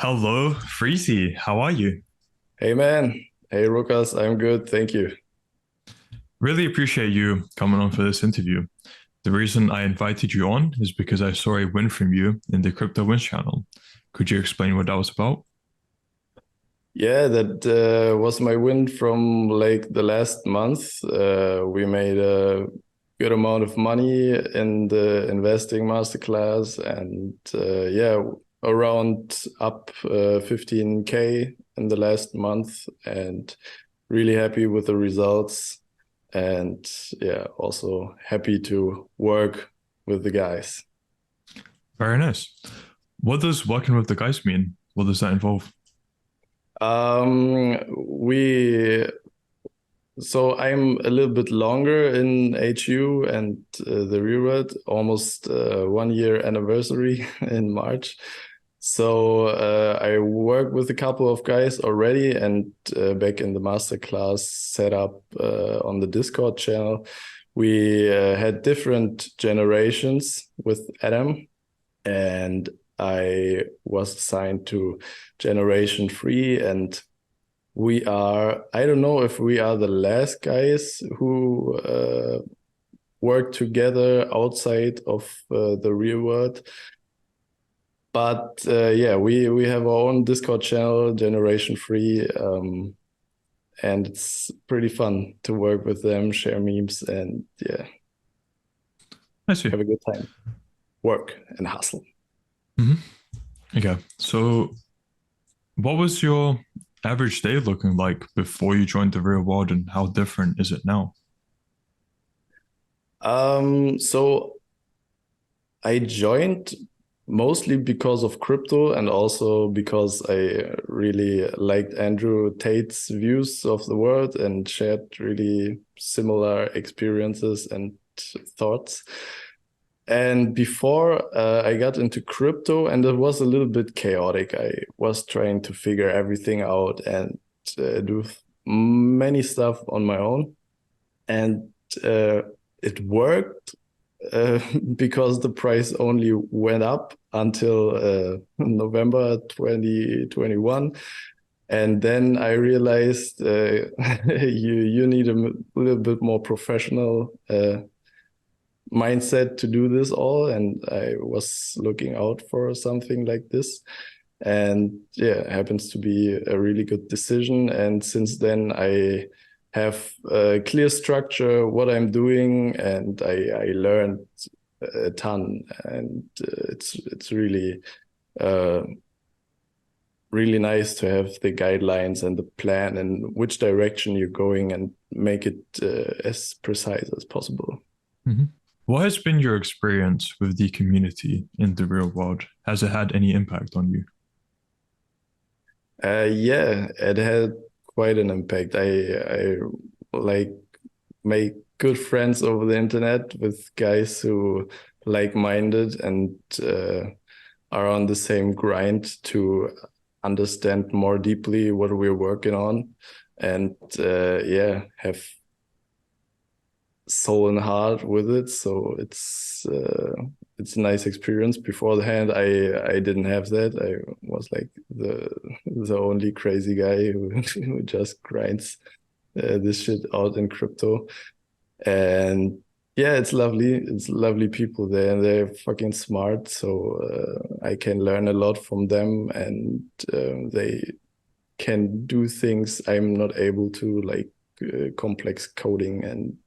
Hello, Freezy. How are you? Hey man, hey Rukas, I'm good, thank you. Really appreciate you coming on for this interview. The reason I invited you on is because I saw a win from you in the Crypto Wins channel. Could you explain what that was about? Yeah, that was my win from like the last month. We made a good amount of money in the investing masterclass, and yeah, around up 15K in the last month, and really happy with the results. And yeah, also happy to work with the guys. Very nice. What does working with the guys mean? What does that involve? We So I'm a little bit longer in HU and the real world, almost 1 year anniversary in March. So I work with a couple of guys already, and back in the masterclass setup on the Discord channel, we had different generations with Adam, and I was assigned to Generation 3, and I don't know if we are the last guys who work together outside of the real world. But yeah, we have our own Discord channel, Generation 3, and it's pretty fun to work with them, share memes, and yeah, I see. have a good time. Work and hustle. hmm Okay. So, what was your average day looking like before you joined the real world, and how different is it now? So I joined mostly because of crypto, and also because I really liked Andrew Tate's views of the world and shared really similar experiences and thoughts. And before I got into crypto, and it was a little bit chaotic. I was trying to figure everything out and do many stuff on my own. And uh, it worked because the price only went up until November 2021. And then I realized you need a little bit more professional mindset to do this all. And I was looking out for something like this. And yeah, it happens to be a really good decision. And since then, I have a clear structure, what I'm doing, and I learned a ton. And it's uh, really nice to have the guidelines and the plan and which direction you're going, and make it as precise as possible. hmm What has been your experience with the community in the real world? Has it had any impact on you? Yeah, it had quite an impact. I like make good friends over the internet with guys who like-minded and are on the same grind to understand more deeply what we're working on, and yeah, have soul and heart with it. So it's a nice experience. Beforehand, I didn't have that. I was like the only crazy guy who, who just grinds this shit out in crypto. And yeah, it's lovely. It's lovely people there, and they're fucking smart. So I can learn a lot from them, and they can do things I'm not able to, like complex coding. And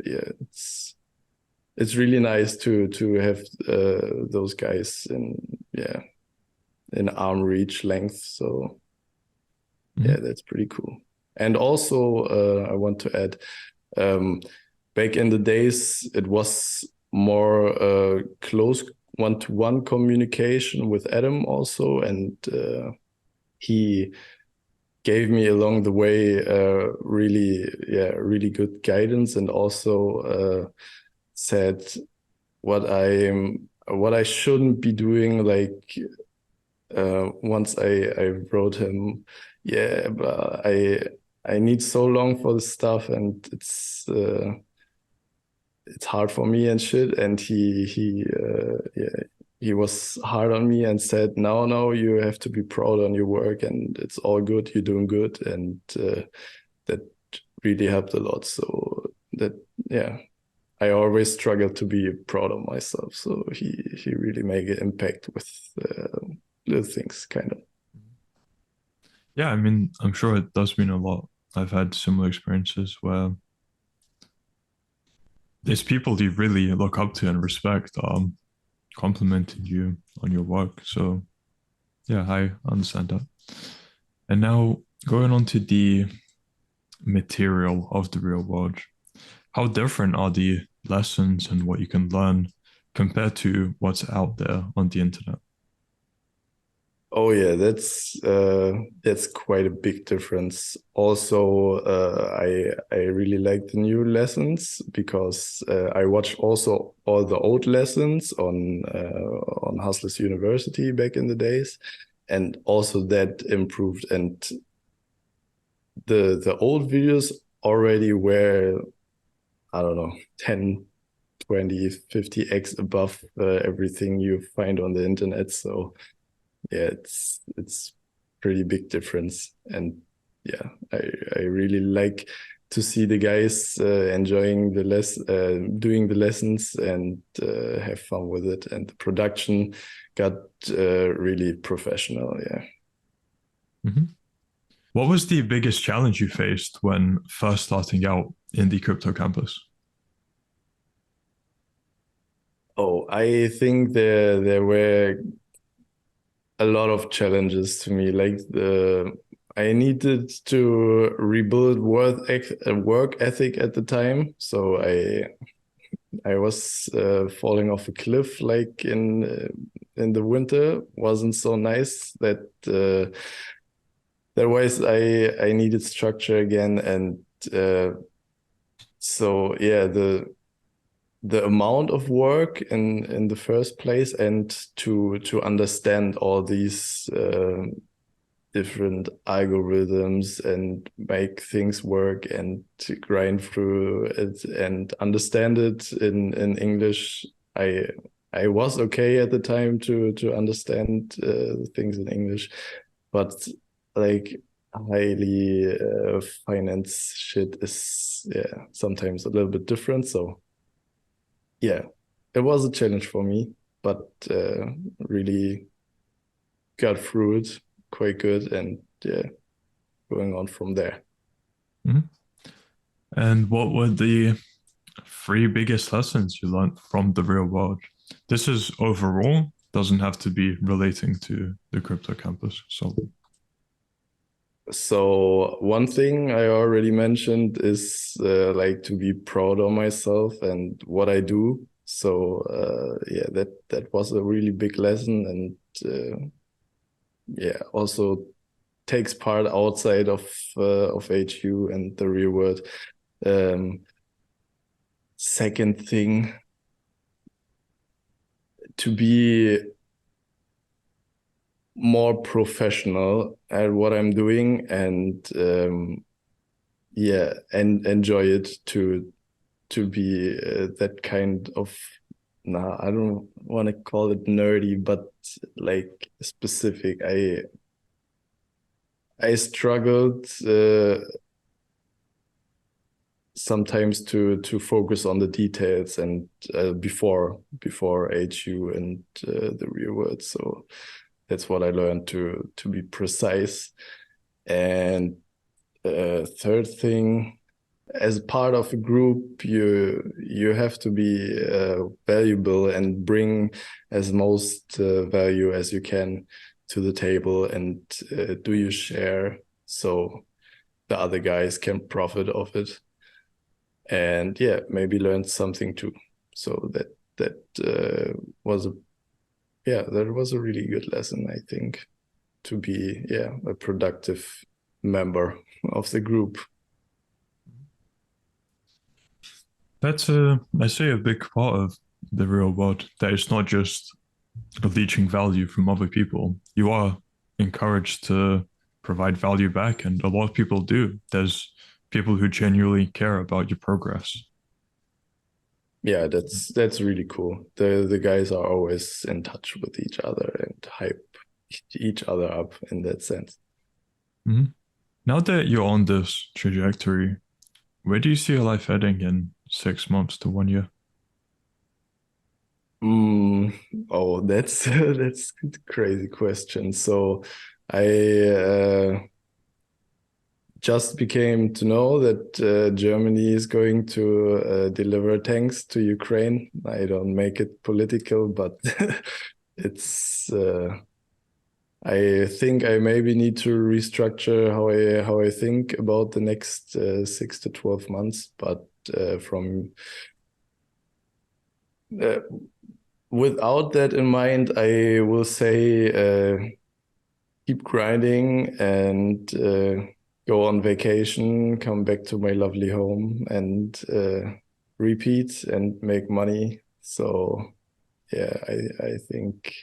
yeah, it's really nice to have those guys in, yeah, in arm reach length. So yeah, Mhm. that's pretty cool. And also, I want to add, um, back in the days, it was more close one-to-one communication with Adam also, and he gave me along the way really, yeah, really good guidance, and also said what I shouldn't be doing. Like once I wrote him, yeah, but I need so long for this stuff, and it's hard for me and shit. And he yeah, he was hard on me and said, no, you have to be proud on your work and it's all good, you're doing good. And that really helped a lot. So that, yeah, I always struggled to be proud of myself. So he really made an impact with little things, kind of. Yeah, I mean, I'm sure it does mean a lot. I've had similar experiences where there's people you really look up to and respect, complimenting you on your work. So yeah, I understand that. And now going on to the material of the real world, how different are the lessons and what you can learn compared to what's out there on the internet? Oh yeah, that's quite a big difference. Also, I really like the new lessons because I watched also all the old lessons on Hustlers University back in the days, and also that improved. And the old videos already were, I don't know, 10, 20, 50x above everything you find on the internet. So yeah, it's pretty big difference. And yeah, I really like to see the guys enjoying doing the lessons and have fun with it. And the production got really professional. Yeah. Mhm. What was the biggest challenge you faced when first starting out in the crypto campus? Oh, I think there were a lot of challenges to me. Like I needed to rebuild work ethic at the time. So I was falling off a cliff like in the winter. Wasn't so nice. That was I needed structure again. And uh, so yeah, the amount of work in the first place and to understand all these different algorithms and make things work and to grind through it and understand it in English. I was okay at the time to understand things in English, but like highly finance shit is, yeah, sometimes a little bit different. So yeah, it was a challenge for me, but really got through it quite good, and yeah, going on from there. Mhm. And what were the three biggest lessons you learned from the real world? This is overall, doesn't have to be relating to the crypto campus. So, So one thing I already mentioned is like to be proud of myself and what I do. So yeah, that was a really big lesson, and yeah, also takes part outside of HU and the real world. Um, Second thing, to be more professional at what I'm doing, and yeah, and enjoy it to be that kind of, nah, I don't want to call it nerdy, but like specific. I struggled sometimes to focus on the details and before HU and the real world. So that's what I learned to be precise. And third thing, as part of a group, you have to be valuable and bring as most value as you can to the table, and do you share so the other guys can profit of it, and yeah, maybe learn something too. So that was a, yeah, that was a really good lesson, I think, to be, yeah, a productive member of the group. that's I say, a big part of the real world, that it's not just leeching value from other people. You are encouraged to provide value back, and a lot of people do. There's people who genuinely care about your progress. yeah, that's really cool. The guys are always in touch with each other and hype each other up in that sense. Mhm. Now that you're on this trajectory, where do you see your life heading in 6 months to 1 year? Mm, oh, that's that's a crazy question. So I just became to know that Germany is going to deliver tanks to Ukraine. I don't make it political, but it's I think I maybe need to restructure how I think about the next 6 to 12 months. But from uh, without that in mind, I will say keep grinding and go on vacation, come back to my lovely home, and repeat and make money. So yeah, I think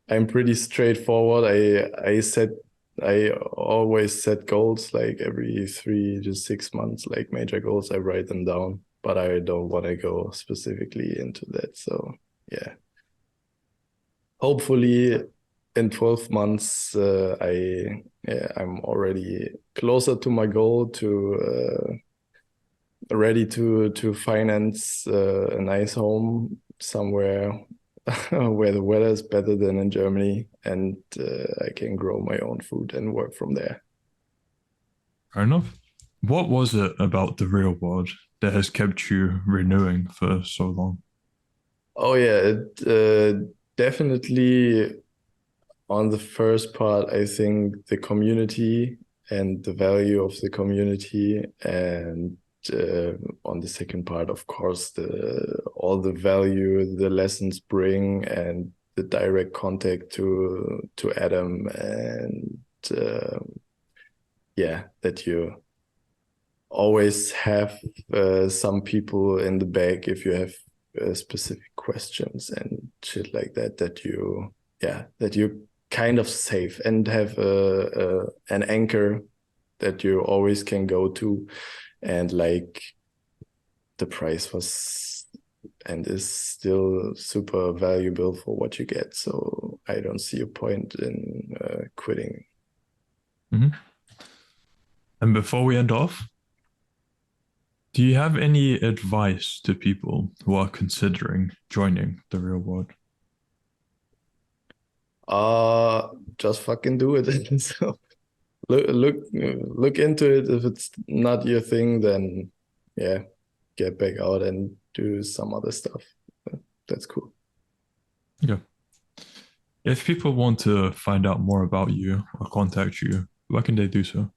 I'm pretty straightforward. I always set goals like every 3 to 6 months, like major goals. I write them down, but I don't want to go specifically into that. So yeah, hopefully in 12 months, I'm already closer to my goal to ready to finance a nice home somewhere where the weather is better than in Germany, and I can grow my own food and work from there. Fair enough. What was it about the real world that has kept you renewing for so long? Oh yeah, it definitely on the first part, I think the community and the value of the community, and uh, on the second part, of course, the all the value the lessons bring and the direct contact to Adam, and uh, yeah, that you always have some people in the back if you have specific questions and shit like that, that you, yeah, that you kind of safe and have an anchor that you always can go to. And like the price was and is still super valuable for what you get, so I don't see a point in quitting. Mhm. And before we end off, do you have any advice to people who are considering joining the real world? uh just fucking do it. So look into it. If it's not your thing, then yeah, get back out and do some other stuff. That's cool. Yeah. If people want to find out more about you or contact you, where can they do so?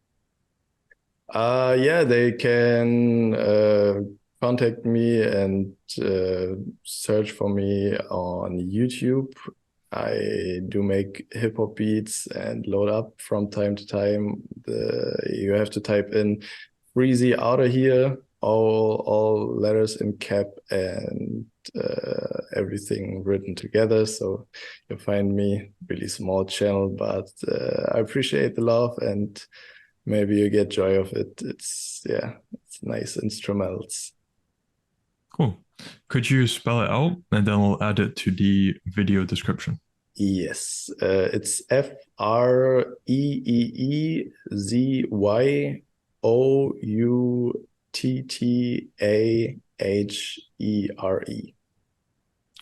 Yeah, they can contact me and search for me on YouTube. I do make hip hop beats and load up from time to time. You have to type in Freeezy out of here, all letters in cap and everything written together. So you'll find me. Really small channel, but I appreciate the love, and maybe you get joy of it. It's, yeah, it's nice instrumentals. Cool. Could you spell it out and then we'll add it to the video description? Yes, it's Freeezyouttaahere.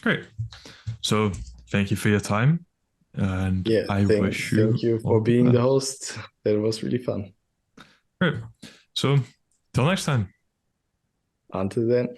Great. So thank you for your time and Yeah, I thank wish thank you you for all the being the best. host. That was really fun. Great. So till next time. Until then.